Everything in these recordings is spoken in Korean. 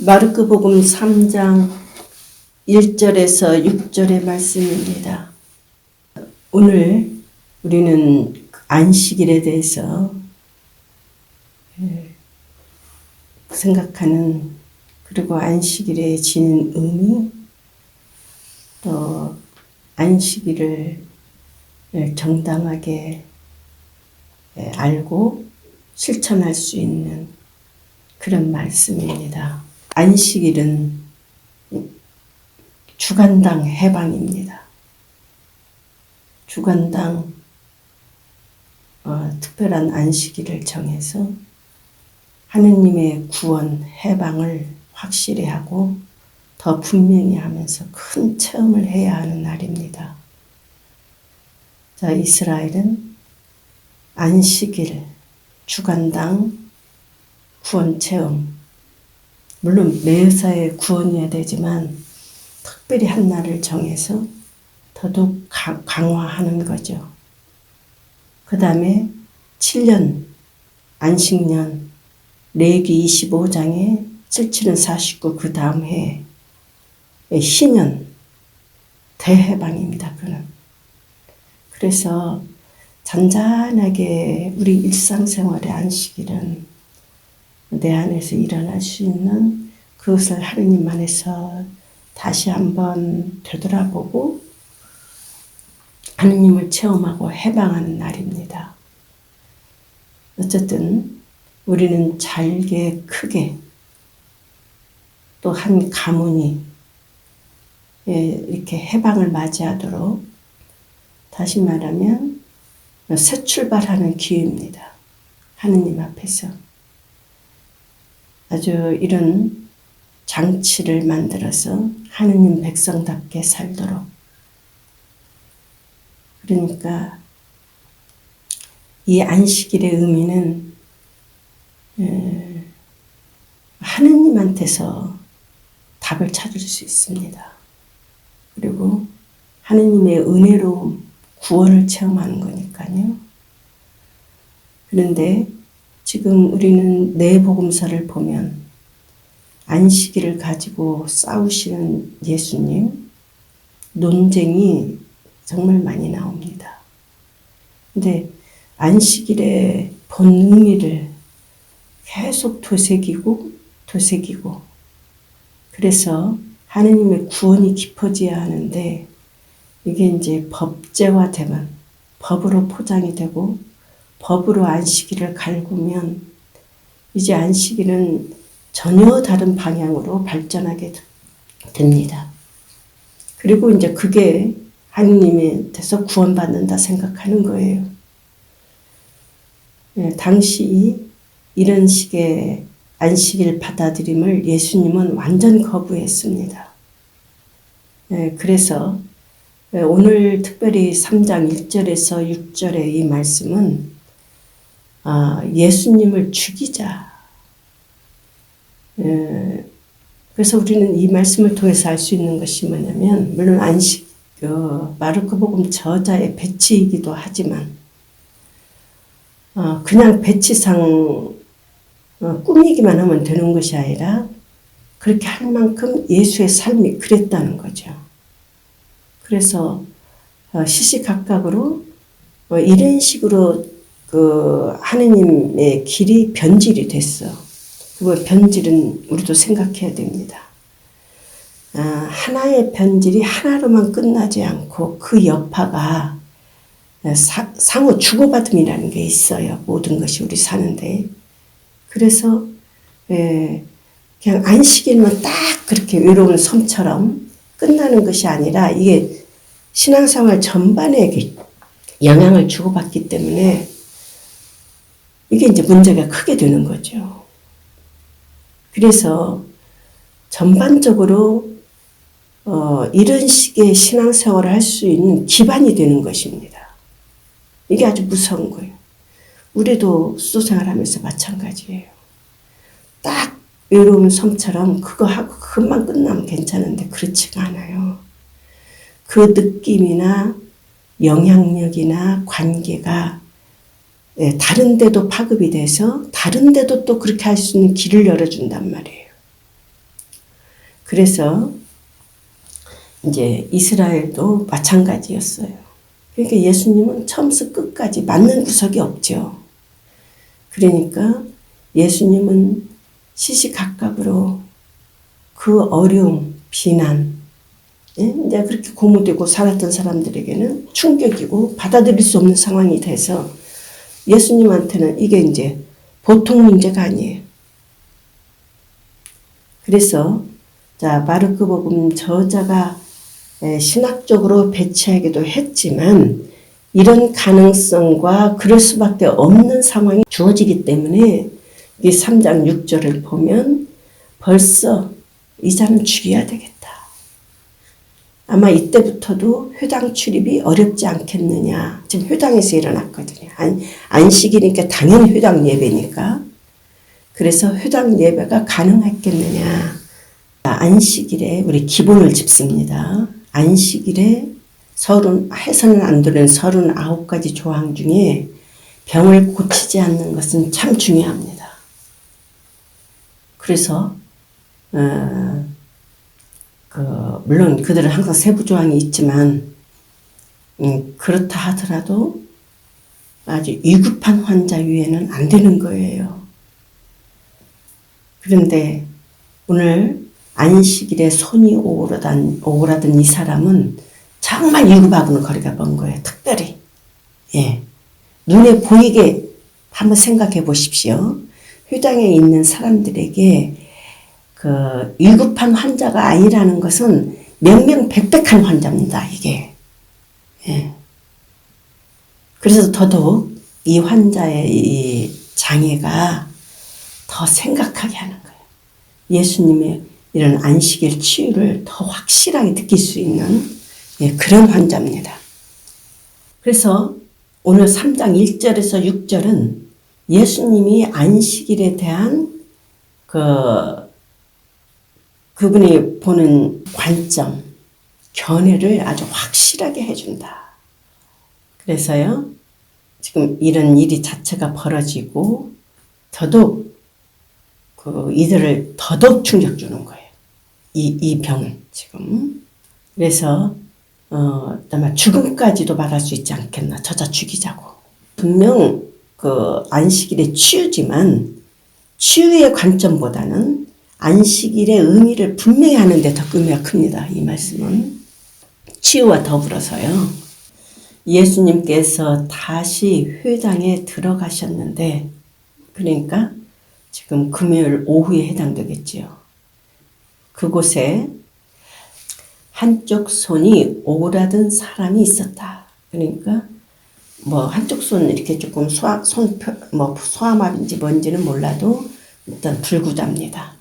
마르코복음 3장 1절에서 6절의 말씀입니다. 오늘 우리는 안식일에 대해서 생각하는, 그리고 안식일에 지닌 의미, 또 안식일을 정당하게 알고 실천할 수 있는 그런 말씀입니다. 안식일은 주간당 해방입니다. 주간당 특별한 안식일을 정해서 하느님의 구원, 해방을 확실히 하고 더 분명히 하면서 큰 체험을 해야 하는 날입니다. 자, 이스라엘은 안식일, 주간당 구원 체험, 물론 매사에 구원이어야 되지만 특별히 한 날을 정해서 더더욱 강화하는 거죠. 그 다음에 7년 안식년, 레위기 25장에 77은 49, 그 다음 해에 희년 대해방입니다. 그는. 그래서 잔잔하게 우리 일상생활의 안식일은 내 안에서 일어날 수 있는 그것을 하느님 안에서 다시 한번 되돌아보고 하느님을 체험하고 해방하는 날입니다. 어쨌든 우리는 잘게 크게 또 한 가문이 이렇게 해방을 맞이하도록, 다시 말하면 새 출발하는 기회입니다. 하느님 앞에서. 아주 이런 장치를 만들어서 하느님 백성답게 살도록. 그러니까 이 안식일의 의미는 하느님한테서 답을 찾을 수 있습니다. 그리고 하느님의 은혜로움, 구원을 체험하는 거니까요. 그런데 지금 우리는 네 복음서를 보면 안식일을 가지고 싸우시는 예수님, 논쟁이 정말 많이 나옵니다. 근데 안식일의 본 의미를 계속 되새기고 그래서 하느님의 구원이 깊어져야 하는데, 이게 이제 법제화되면, 법으로 포장이 되고 법으로 안식일을 갈구면 이제 안식일은 전혀 다른 방향으로 발전하게 됩니다. 그리고 이제 그게 하느님한테서 구원받는다 생각하는 거예요. 당시 이런 식의 안식일 받아들임을 예수님은 완전 거부했습니다. 그래서 오늘 특별히 3장 1절에서 6절의 이 말씀은 예수님을 죽이자. 그래서 우리는 이 말씀을 통해서 알 수 있는 것이 뭐냐면, 물론 마르코복음 저자의 배치이기도 하지만 그냥 배치상 꾸미기만 하면 되는 것이 아니라 그렇게 할 만큼 예수의 삶이 그랬다는 거죠. 그래서 시시각각으로 이런 식으로 그 하느님의 길이 변질이 됐어. 그 변질은 우리도 생각해야 됩니다. 하나의 변질이 하나로만 끝나지 않고 그 여파가 상호 주고받음이라는 게 있어요. 모든 것이 우리 사는데. 그래서 그냥 안식일만 딱 그렇게 외로운 섬처럼 끝나는 것이 아니라 이게 신앙생활 전반에 영향을 주고받기 때문에 이게 이제 문제가 크게 되는 거죠. 그래서 전반적으로 이런 식의 신앙생활을 할 수 있는 기반이 되는 것입니다. 이게 아주 무서운 거예요. 우리도 수도생활하면서 마찬가지예요. 딱 외로운 섬처럼 그거 하고 그것만 끝나면 괜찮은데 그렇지가 않아요. 그 느낌이나 영향력이나 관계가 다른 데도 파급이 돼서 다른 데도 또 그렇게 할 수 있는 길을 열어준단 말이에요. 그래서 이제 이스라엘도 마찬가지였어요. 그러니까 예수님은 처음부터 끝까지 맞는 구석이 없죠. 그러니까 예수님은 시시각각으로 그 어려움, 비난, 이제 그렇게 고무되고 살았던 사람들에게는 충격이고 받아들일 수 없는 상황이 돼서 예수님한테는 이게 이제 보통 문제가 아니에요. 그래서 자, 마르코복음 저자가 신학적으로 배치하기도 했지만 이런 가능성과 그럴 수밖에 없는 상황이 주어지기 때문에 이 3장 6절을 보면 벌써 이 자는 죽여야 되겠다. 아마 이때부터도 회당 출입이 어렵지 않겠느냐. 지금 회당에서 일어났거든요. 안식이니까 당연히 회당 예배니까. 그래서 회당 예배가 가능했겠느냐. 안식일에 우리 기본을 짚습니다. 안식일에 해서는 안 되는 39가지 조항 중에 병을 고치지 않는 것은 참 중요합니다. 그래서 물론 그들은 항상 세부 조항이 있지만 그렇다 하더라도 아주 위급한 환자 위에는 안 되는 거예요. 그런데 오늘 안식일에 손이 오그라든 이 사람은 정말 위급하고는 거리가 먼 거예요. 특별히. 예. 눈에 보이게 한번 생각해 보십시오. 회당에 있는 사람들에게 그 위급한 환자가 아니라는 것은 명명백백한 환자입니다. 이게. 예. 그래서 더더욱 이 환자의 이 장애가 더 생각하게 하는 거예요. 예수님의 이런 안식일 치유를 더 확실하게 느낄 수 있는 그런 환자입니다. 그래서 오늘 3장 1절에서 6절은 예수님이 안식일에 대한 그분이 보는 관점, 견해를 아주 확실하게 해준다. 그래서요, 지금 이런 일이 자체가 벌어지고 더더욱 이들을 더더욱 충격 주는 거예요. 이 병은 지금. 그래서 아마 죽음까지도 말할 수 있지 않겠나. 저자 죽이자고. 분명 그 안식일의 치유지만 치유의 관점보다는 안식일의 의미를 분명히 하는 데 더 의미가 큽니다. 이 말씀은. 치유와 더불어서요. 예수님께서 다시 회당에 들어가셨는데 그러니까 지금 금요일 오후에 해당되겠지요. 그곳에 한쪽 손이 오그라든 사람이 있었다. 그러니까 뭐 한쪽 손 이렇게 조금 소아마비인지 뭔지는 몰라도 일단 불구답니다.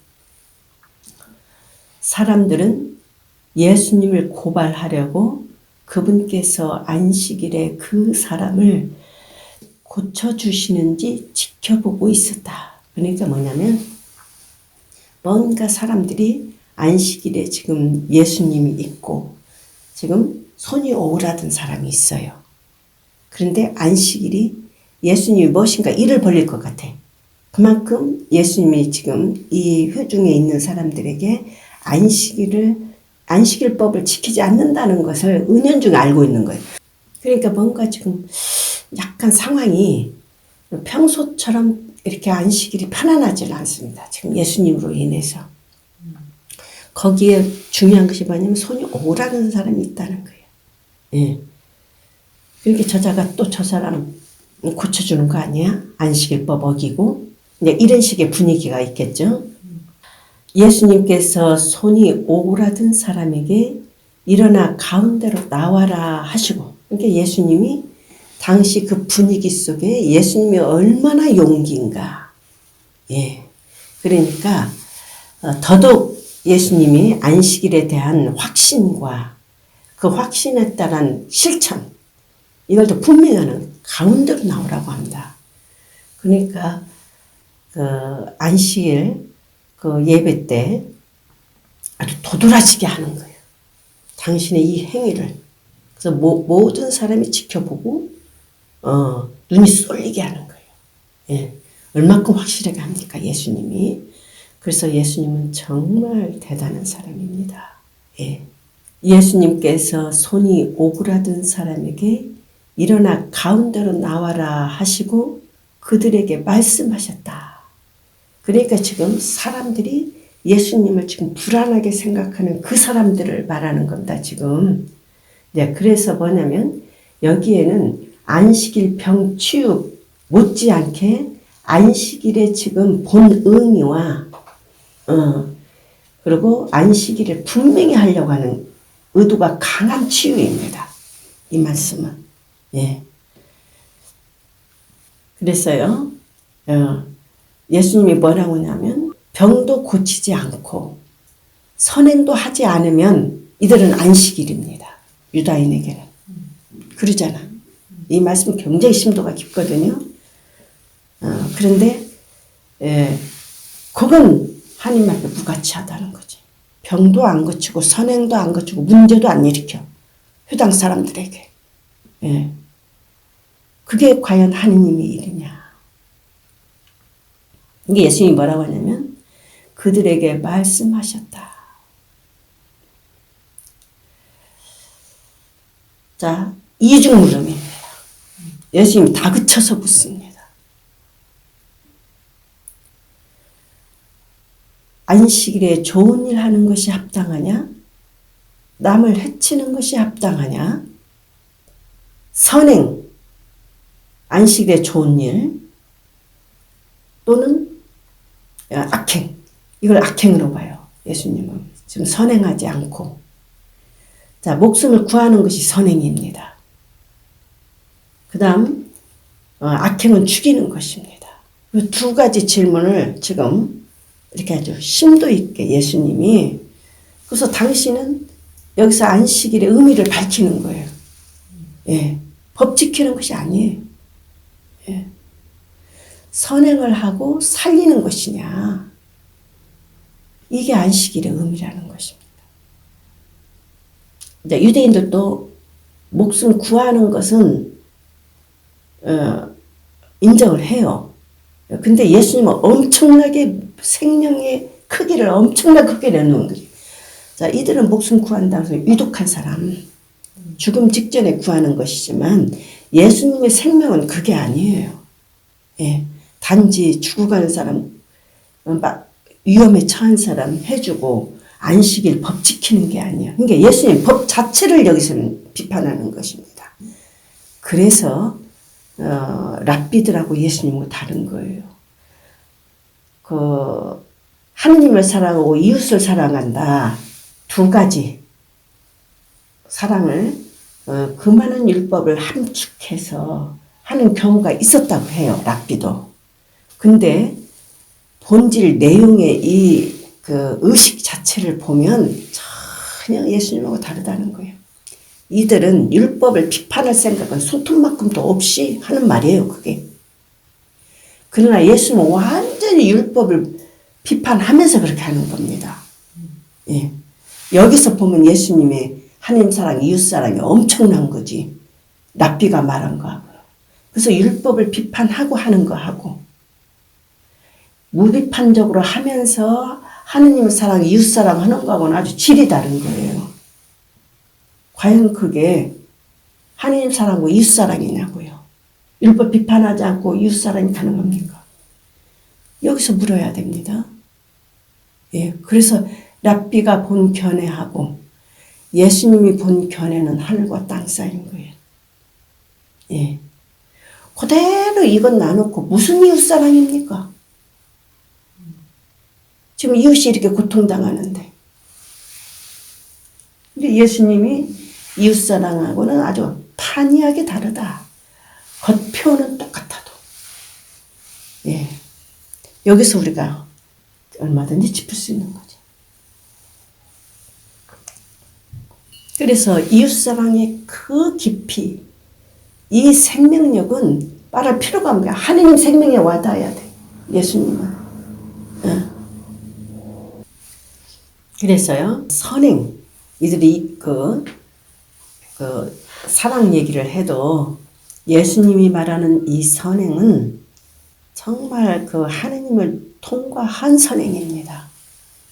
사람들은 예수님을 고발하려고 그분께서 안식일에 그 사람을 고쳐주시는지 지켜보고 있었다. 그러니까 뭐냐면 뭔가 사람들이 안식일에 지금 예수님이 있고 지금 손이 오그라든 사람이 있어요. 그런데 안식일이 예수님이 무엇인가 일을 벌릴 것 같아. 그만큼 예수님이 지금 이 회중에 있는 사람들에게 안식일법을 지키지 않는다는 것을 은연중에 알고 있는 거예요. 그러니까 뭔가 지금 약간 상황이 평소처럼 이렇게 안식일이 편안하지는 않습니다. 지금 예수님으로 인해서. 거기에 중요한 것이 뭐냐면 손이 오라는 사람이 있다는 거예요. 예. 그렇게 저자가 또 저 사람 고쳐주는 거 아니야? 안식일법 어기고. 이제 이런 식의 분위기가 있겠죠. 예수님께서 손이 오그라든 사람에게 일어나 가운데로 나와라 하시고. 그러니까 예수님이 당시 그 분위기 속에 예수님이 얼마나 용기인가. 예. 그러니까 더더욱 예수님이 안식일에 대한 확신과 그 확신에 따른 실천 이걸 더 분명히 하는 가운데로 나오라고 합니다. 그러니까 그 안식일 그 예배 때 아주 도드라지게 하는 거예요. 당신의 이 행위를. 그래서 모든 사람이 지켜보고 눈이 쏠리게 하는 거예요. 예. 얼마큼 확실하게 합니까? 예수님이. 그래서 예수님은 정말 대단한 사람입니다. 예. 예수님께서 손이 오그라든 사람에게 일어나 가운데로 나와라 하시고 그들에게 말씀하셨다. 그러니까 지금 사람들이 예수님을 지금 불안하게 생각하는 그 사람들을 말하는 겁니다. 지금. 네, 그래서 뭐냐면 여기에는 안식일 병 치유 못지않게 안식일에 지금 본 의미와 그리고 안식일을 분명히 하려고 하는 의도가 강한 치유입니다. 이 말씀은. 예. 그래서요, 예수님이 뭐라고 하냐면, 병도 고치지 않고, 선행도 하지 않으면 이들은 안식일입니다. 유다인에게는. 그러잖아. 이 말씀은 굉장히 심도가 깊거든요. 그런데, 그건 하나님 앞에 무가치하다는 거지. 병도 안 고치고 선행도 안 고치고 문제도 안 일으켜. 회당 사람들에게. 예. 그게 과연 하느님의 일이냐. 이게 예수님이 뭐라고 하냐면 그들에게 말씀하셨다. 자, 이중물음입니다. 예수님이 다그쳐서 묻습니다. 안식일에 좋은 일 하는 것이 합당하냐? 남을 해치는 것이 합당하냐? 선행, 안식일에 좋은 일 또는 악행, 이걸 악행으로 봐요. 예수님은 지금 선행하지 않고. 자, 목숨을 구하는 것이 선행입니다. 그 다음 악행은 죽이는 것입니다. 이 두 가지 질문을 지금 이렇게 아주 심도 있게 예수님이, 그래서 당신은 여기서 안식일의 의미를 밝히는 거예요. 예, 법 지키는 것이 아니에요. 예. 선행을 하고 살리는 것이냐, 이게 안식일의 의미라는 것입니다. 이제 유대인들도 목숨 구하는 것은 인정을 해요. 근데 예수님은 엄청나게 생명의 크기를 엄청나게 크게 내놓은 거죠. 자, 이들은 목숨 구한다고 해서 유독한 사람, 죽음 직전에 구하는 것이지만 예수님의 생명은 그게 아니에요. 예, 단지 죽어가는 사람, 위험에 처한 사람 해주고 안식일 법 지키는 게 아니에요. 그러니까 예수님 법 자체를 여기서는 비판하는 것입니다. 그래서 랍비들하고 예수님하고 다른 거예요. 하느님을 사랑하고 이웃을 사랑한다. 두 가지 사랑을 그 많은 율법을 함축해서 하는 경우가 있었다고 해요. 랍비도. 근데 본질 내용의 이 의식 자체를 보면 전혀 예수님하고 다르다는 거예요. 이들은 율법을 비판할 생각은 손톱만큼도 없이 하는 말이에요. 그게. 그러나 예수님은 완전히 율법을 비판하면서 그렇게 하는 겁니다. 예. 여기서 보면 예수님의 하나님 사랑, 이웃 사랑이 엄청난 거지. 랍비가 말한 거하고요. 그래서 율법을 비판하고 하는 거하고 무비판적으로 하면서 하느님 사랑, 이웃 사랑 하는 거하고는 아주 질이 다른 거예요. 과연 그게 하느님 사랑과 이웃 사랑이냐고요. 율법 비판하지 않고 이웃 사랑이 가능합니까? 여기서 물어야 됩니다. 예, 그래서 랍비가 본 견해하고 예수님이 본 견해는 하늘과 땅 사이인 거예요. 예, 그대로 이건 나놓고 무슨 이웃 사랑입니까? 지금 이웃이 이렇게 고통당하는데. 근데 예수님이 이웃 사랑하고는 아주 판이하게 다르다. 겉표는 똑같아도. 예. 여기서 우리가 얼마든지 짚을 수 있는 거죠. 그래서 이웃 사랑의 그 깊이, 이 생명력은 말할 필요가 없는 거야. 하느님 생명에 와닿아야 돼. 예수님은. 그래서요, 선행, 이들이 사랑 얘기를 해도 예수님이 말하는 이 선행은 정말 하느님을 통과한 선행입니다.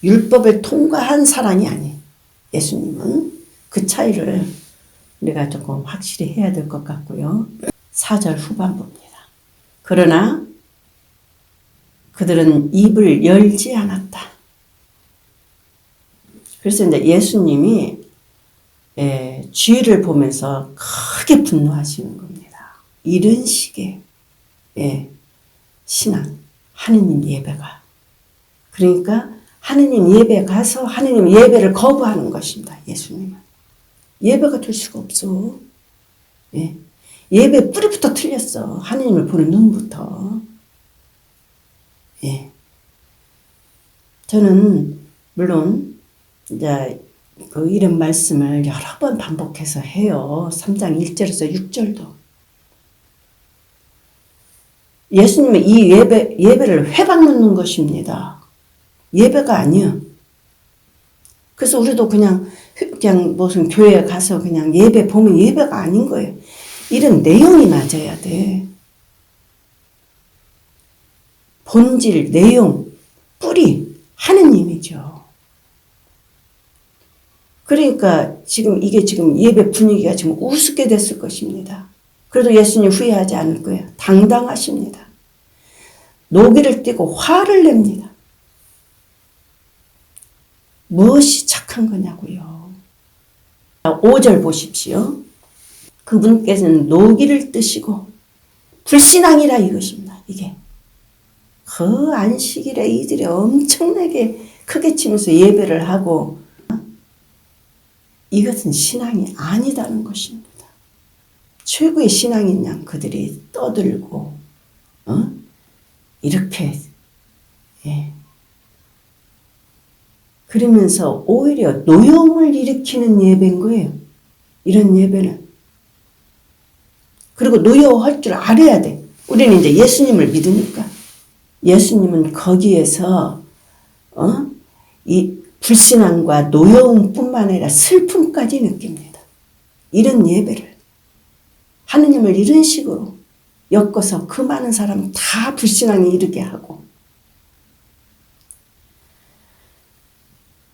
율법을 통과한 사람이 아닌 예수님은 그 차이를 우리가 조금 확실히 해야 될 것 같고요. 4절 후반부입니다. 그러나 그들은 입을 열지 않았다. 그래서 이제 예수님이 쥐를 보면서 크게 분노하시는 겁니다. 이런 식의 신앙, 하느님 예배가. 그러니까 하느님 예배 가서 하느님 예배를 거부하는 것입니다. 예수님은. 예배가 될 수가 없어. 예배 뿌리부터 틀렸어. 하느님을 보는 눈부터. 저는 물론 이제 그 이런 말씀을 여러 번 반복해서 해요. 3장 1절에서 6절도. 예수님은 이 예배를 회방 놓는 것입니다. 예배가 아니야. 그래서 우리도 그냥 무슨 교회에 가서 그냥 예배 보면 예배가 아닌 거예요. 이런 내용이 맞아야 돼. 본질, 내용, 뿌리, 하느님이죠. 그러니까 이게 지금 예배 분위기가 지금 우습게 됐을 것입니다. 그래도 예수님 후회하지 않을 거예요. 당당하십니다. 노기를 띠고 화를 냅니다. 무엇이 착한 거냐고요. 5절 보십시오. 그분께서는 노기를 뜨시고 불신앙이라 이것입니다. 이게 그 안식일에 이들이 엄청나게 크게 치면서 예배를 하고 이것은 신앙이 아니다는 것입니다. 최고의 신앙인 양 그들이 떠들고 이렇게 그러면서 오히려 노여움을 일으키는 예배인 거예요. 이런 예배는. 그리고 노여워할 줄 알아야 돼. 우리는 이제 예수님을 믿으니까. 예수님은 거기에서 이 불신앙과 노여움뿐만 아니라 슬픔까지 느낍니다. 이런 예배를. 하느님을 이런 식으로 엮어서 그 많은 사람 다 불신앙에 이르게 하고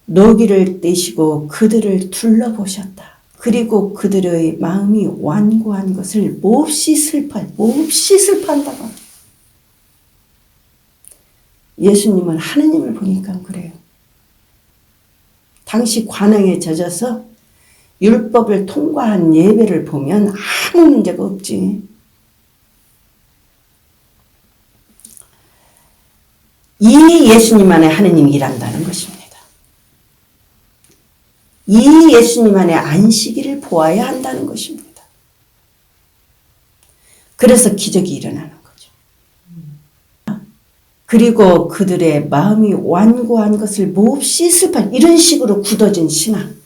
노기를 떼시고 그들을 둘러보셨다. 그리고 그들의 마음이 완고한 것을 몹시 슬퍼한다고. 예수님은 하느님을 보니까 그래요. 당시 관행에 젖어서 율법을 통과한 예배를 보면 아무 문제가 없지. 이 예수님 안에 하느님이 일한다는 것입니다. 이 예수님 안에 안식일을 보아야 한다는 것입니다. 그래서 기적이 일어나는 거죠. 그리고 그들의 마음이 완고한 것을 몹시 슬퍼한 이런 식으로 굳어진 신앙.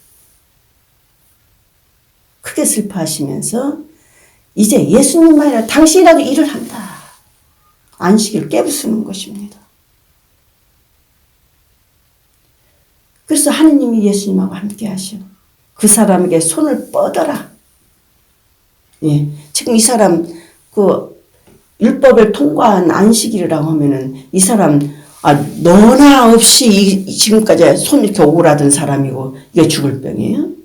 크게 슬퍼하시면서 이제 예수님만 아니라 당신이라도 일을 한다. 안식일을 깨부수는 것입니다. 그래서 하느님이 예수님하고 함께 하시오. 그 사람에게 손을 뻗어라. 지금 이 사람 율법을 통과한 안식일이라고 하면은 이 사람 너나 없이 지금까지 손 이렇게 오그라든 사람이고 이게 죽을 병이에요.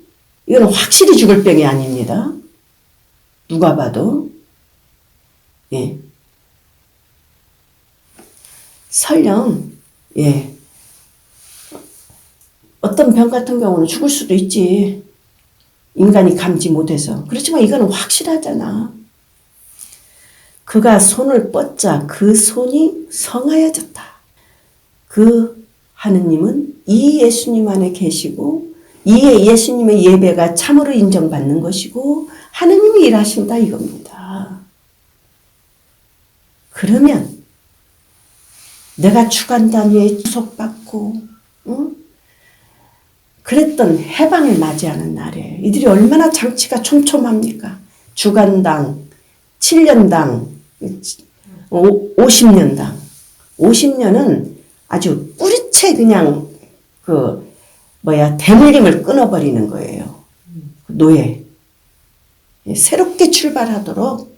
이거는 확실히 죽을 병이 아닙니다. 누가 봐도. 설령 어떤 병 같은 경우는 죽을 수도 있지. 인간이 감지 못해서. 그렇지만 이거는 확실하잖아. 그가 손을 뻗자 그 손이 성하여졌다. 그 하느님은 이 예수님 안에 계시고 이 예수님의 예배가 참으로 인정받는 것이고 하느님이 일하신다 이겁니다. 그러면 내가 주간단위에 주속받고 그랬던 해방을 맞이하는 날에 이들이 얼마나 장치가 촘촘합니까? 주간당, 7년당, 50년당. 50년은 아주 뿌리채 그냥 대물림을 끊어버리는 거예요. 노예. 새롭게 출발하도록.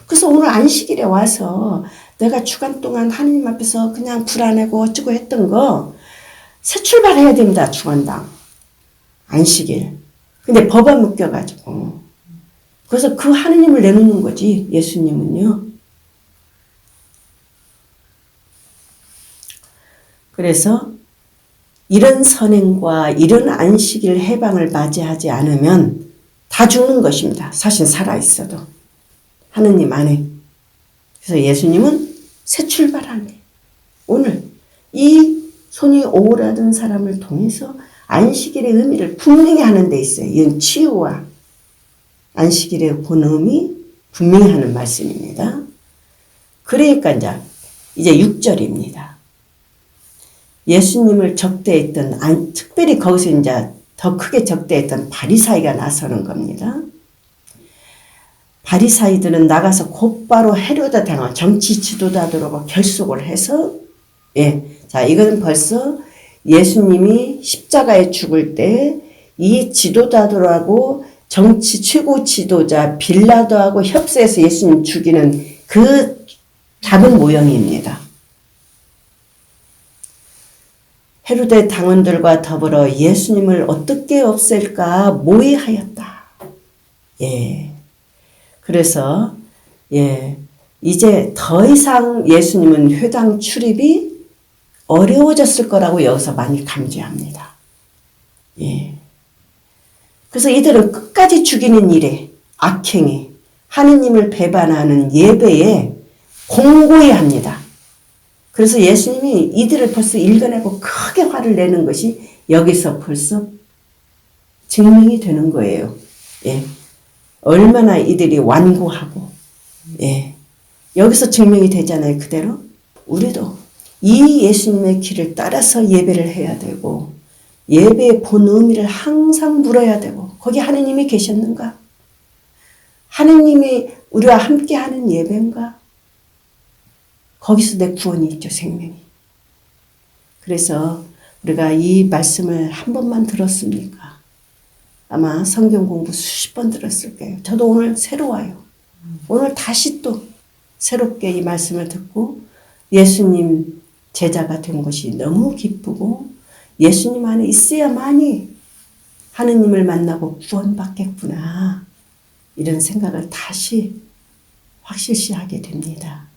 그래서 오늘 안식일에 와서 내가 주간 동안 하느님 앞에서 그냥 불안하고 어쩌고 했던 거 새 출발해야 됩니다. 주간당. 안식일. 근데 법에 묶여가지고. 그래서 그 하느님을 내놓는 거지. 예수님은요. 그래서 이런 선행과 이런 안식일 해방을 맞이하지 않으면 다 죽는 것입니다. 사실 살아있어도. 하느님 안에. 그래서 예수님은 새 출발하네. 오늘 이 손이 오라든 사람을 통해서 안식일의 의미를 분명히 하는 데 있어요. 이건 치유와 안식일의 본의미 분명히 하는 말씀입니다. 그러니까 이제 6절입니다. 예수님을 적대했던, 특별히 거기서 이제 더 크게 적대했던 바리사이가 나서는 겁니다. 바리사이들은 나가서 곧바로 헤로데 당한 정치 지도자들하고 결속을 해서, 자, 이거는 벌써 예수님이 십자가에 죽을 때 이 지도자들하고 정치 최고 지도자 빌라도하고 협세해서 예수님 죽이는 그 잡은 모형입니다. 헤로데 당원들과 더불어 예수님을 어떻게 없앨까 모의하였다. 그래서 이제 더 이상 예수님은 회당 출입이 어려워졌을 거라고 여기서 많이 감지합니다. 그래서 이들은 끝까지 죽이는 일에 악행에 하느님을 배반하는 예배에 공고히 합니다. 그래서 예수님이 이들을 벌써 읽어내고 크게 화를 내는 것이 여기서 벌써 증명이 되는 거예요. 얼마나 이들이 완고하고, 여기서 증명이 되잖아요. 그대로. 우리도 이 예수님의 길을 따라서 예배를 해야 되고, 예배의 본 의미를 항상 물어야 되고, 거기 하느님이 계셨는가? 하느님이 우리와 함께 하는 예배인가? 거기서 내 구원이 있죠, 생명이. 그래서 우리가 이 말씀을 한 번만 들었습니까? 아마 성경 공부 수십 번 들었을 거예요. 저도 오늘 새로워요. 오늘 다시 또 새롭게 이 말씀을 듣고 예수님 제자가 된 것이 너무 기쁘고 예수님 안에 있어야만이 하느님을 만나고 구원받겠구나. 이런 생각을 다시 확실시하게 됩니다.